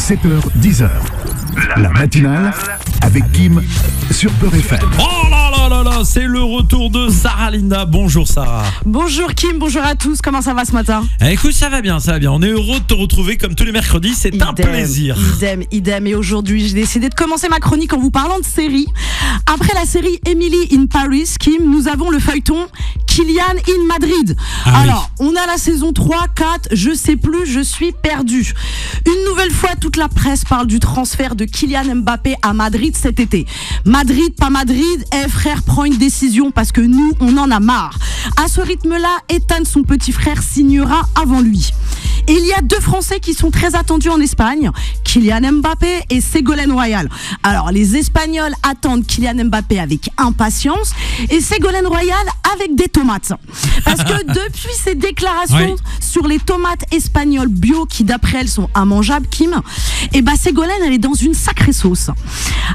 7h, 10h. La matinale avec Kim sur Peur FM. Oh là, c'est le retour de Sarah Linda. Bonjour Sarah. Bonjour Kim, bonjour à tous, comment ça va ce matin? Écoute, ça va bien. On est heureux de te retrouver comme tous les mercredis, c'est un plaisir. Idem. Et aujourd'hui, j'ai décidé de commencer ma chronique en vous parlant de série. Après la série Emily in Paris, Kim, nous avons le feuilleton Kylian in Madrid. Alors, on a la saison 3, 4, je sais plus, je suis perdu. Une nouvelle fois, toute la presse parle du transfert de Kylian Mbappé à Madrid cet été. Madrid, pas Madrid, frère, prend une décision parce que nous, on en a marre. À ce rythme-là, Ethan, son petit frère, signera avant lui. Et il y a deux Français qui sont très attendus en Espagne, Kylian Mbappé et Ségolène Royal. Alors, les Espagnols attendent Kylian Mbappé avec impatience et Ségolène Royal avec des tomates. Parce que depuis ses déclarations sur les tomates espagnoles bio qui, d'après elle, sont immangeables, Kim, Ségolène, elle est dans une sacrée sauce.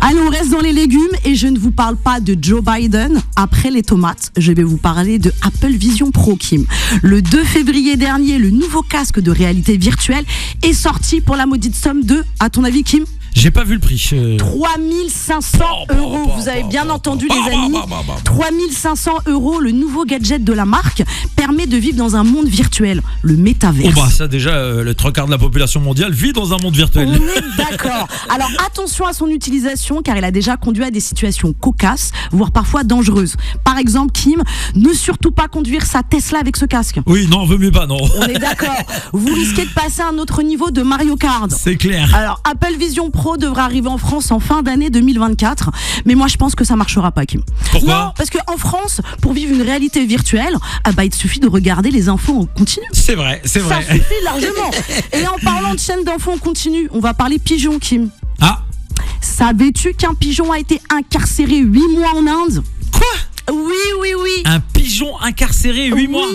Allez, on reste dans les légumes et je ne vous parle pas de Joe Biden. Après les tomates, je vais vous parler de Apple Vision Pro, Kim. Le 2 février dernier, le nouveau casque de réalité virtuelle est sorti pour la maudite somme de, à ton avis, Kim? J'ai pas vu le prix. 3500 €. Vous avez bien entendu, les amis. 3500 €. Le nouveau gadget de la marque permet de vivre dans un monde virtuel, le métaverse. Ça déjà, le 3/4 de la population mondiale vit dans un monde virtuel. On est d'accord. Alors attention à son utilisation, car il a déjà conduit à des situations cocasses, voire parfois dangereuses. Par exemple, Kim, ne surtout pas conduire sa Tesla avec ce casque. Oui, non, vaut mieux pas, non. On est d'accord. Vous risquez de passer à un autre niveau de Mario Kart. C'est clair. Alors, Apple Vision Pro devra arriver en France en fin d'année 2024, mais moi je pense que ça marchera pas, Kim. Pourquoi? Non, parce qu'en France, pour vivre une réalité virtuelle, il suffit de regarder les infos en continu. C'est vrai. Ça suffit largement. Et en parlant de chaîne d'infos en continu, on va parler pigeons, Kim. Savais-tu qu'un pigeon a été incarcéré 8 mois en Inde? Quoi? Oui. Un pigeon incarcéré 8 mois?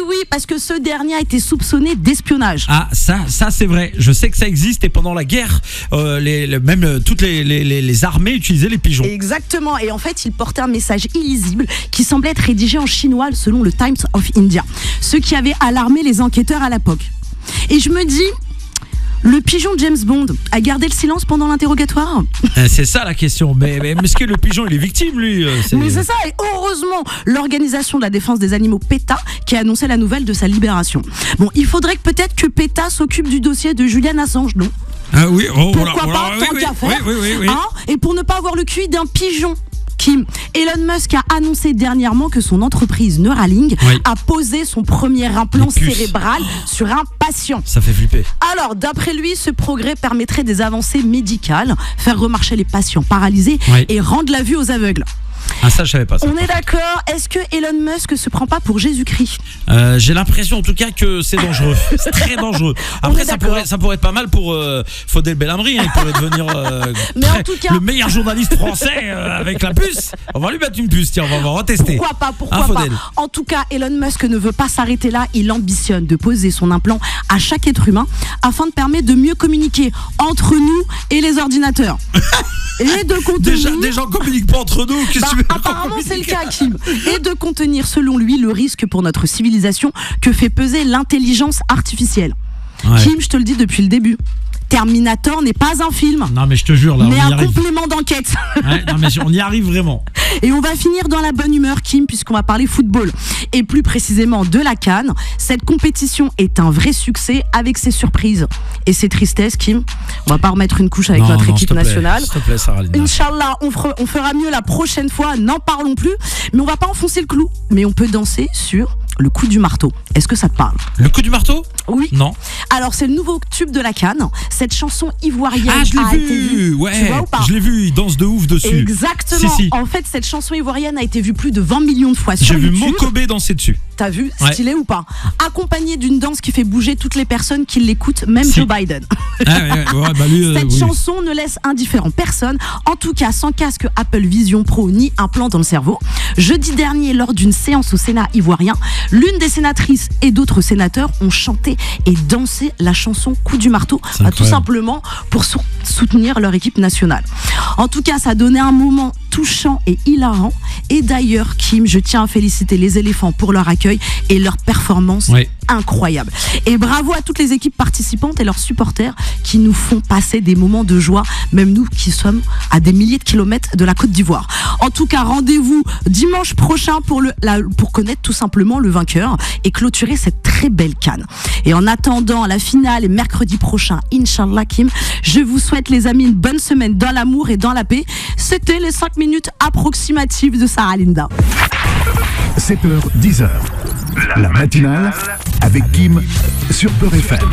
Oui, parce que ce dernier a été soupçonné d'espionnage. Ça c'est vrai. Je sais que ça existe et pendant la guerre, toutes les armées utilisaient les pigeons. Exactement. Et en fait, il portait un message illisible qui semblait être rédigé en chinois selon le Times of India. Ce qui avait alarmé les enquêteurs à l'époque. Et je me dis... Le pigeon James Bond a gardé le silence pendant l'interrogatoire? C'est ça la question. Mais est-ce que le pigeon il est victime, lui? Mais c'est ça, et heureusement, l'organisation de la défense des animaux PETA qui a annoncé la nouvelle de sa libération. Bon, il faudrait que peut-être que PETA s'occupe du dossier de Julian Assange, non? Oui, pourquoi pas, tant qu'à faire. Oui. Et pour ne pas avoir le QI d'un pigeon, Kim, Elon Musk a annoncé dernièrement que son entreprise Neuralink a posé son premier implant cérébral sur un patient. Ça fait flipper. Alors, d'après lui, ce progrès permettrait des avancées médicales, faire remarcher les patients paralysés et rendre la vue aux aveugles. Ça je savais pas ça. On est d'accord. Est-ce que Elon Musk se prend pas pour Jésus-Christ? J'ai l'impression en tout cas que c'est dangereux. C'est très dangereux. Après ça pourrait être pas mal pour Faudel Belhamri, il pourrait devenir en tout cas, le meilleur journaliste français avec la puce. On va lui mettre une puce, tiens, on va tester. Pourquoi pas. En tout cas, Elon Musk ne veut pas s'arrêter là, il ambitionne de poser son implant à chaque être humain afin de permettre de mieux communiquer entre nous et les ordinateurs. Et de contenir... Déjà on communique pas entre nous. Apparemment c'est le cas, Kim. Et de contenir selon lui le risque pour notre civilisation que fait peser l'intelligence artificielle. Kim, je te le dis depuis le début, Terminator n'est pas un film. Non mais je te jure là, mais un complément d'enquête. Non mais on y arrive vraiment. Et on va finir dans la bonne humeur, Kim, puisqu'on va parler football. Et plus précisément de la CAN. Cette compétition est un vrai succès avec ses surprises et ses tristesses, Kim. On va pas remettre une couche avec notre équipe nationale. S'il te plaît, Sarah Linda. Inch'Allah, on fera mieux la prochaine fois, n'en parlons plus. Mais on va pas enfoncer le clou, mais on peut danser sur le coup du marteau. Est-ce que ça te parle? Le coup du marteau? Oui. Non. Alors c'est le nouveau tube de la CAN. Cette chanson ivoirienne je l'ai été vue. Ouais. Tu vois ou pas? Je l'ai vu, il danse de ouf dessus. Exactement. Si. En fait, cette chanson ivoirienne a été vue plus de 20 millions de fois sur YouTube. J'ai vu Mokobé danser dessus. T'as vu? Stylé ou pas? Accompagné d'une danse qui fait bouger toutes les personnes qui l'écoutent, même Joe Biden. Cette chanson ne laisse indifférent personne. En tout cas, sans casque Apple Vision Pro ni implant dans le cerveau. Jeudi dernier, lors d'une séance au Sénat ivoirien, l'une des sénatrices et d'autres sénateurs ont chanté et dansé la chanson Coup du marteau, tout simplement pour soutenir leur équipe nationale. En tout cas, ça a donné un moment touchant et hilarant. Et d'ailleurs, Kim, je tiens à féliciter les éléphants pour leur accueil et leur performance incroyable. Et bravo à toutes les équipes participantes et leurs supporters qui nous font passer des moments de joie, même nous qui sommes à des milliers de kilomètres de la Côte d'Ivoire. En tout cas, rendez-vous dimanche prochain pour connaître tout simplement le vainqueur et clôturer cette très belle CAN. Et en attendant la finale et mercredi prochain, Inch'Allah, Kim, je vous souhaite les amis une bonne semaine dans l'amour et dans la paix. C'était les 5 minutes approximatives de Sarah Linda. 7h, 10h. La matinale avec Kim sur Peur FM.